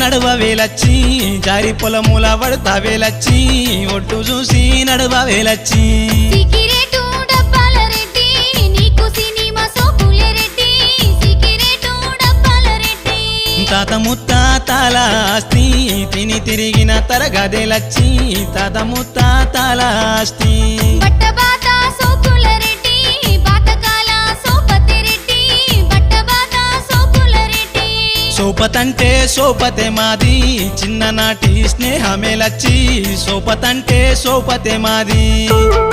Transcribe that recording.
నడువవేలచ్చి జారి పొలముల పడతావేలచ్చి ఒట్టు చూసి నడువవేలచ్చి సికిరేటు డబ్బాల రెడ్డి నీకు సినిమా సోకులే రెడ్డి సికిరేటు డబ్బాల రెడ్డి తాత ముత్తాతల ఆస్తి తిని తిరిగిన తరగదేలచ్చి తాత ముత్తాతల ఆస్తి బట్టబాత సోకుల రెడ్డి బాతకాల సోపతి రెడ్డి బట్టబాత సోకుల రెడ్డి సోపతంటే సోపతే మాది చిన్ననాటి స్నేహమేలచ్చి సోపతంటే సోపతే మాది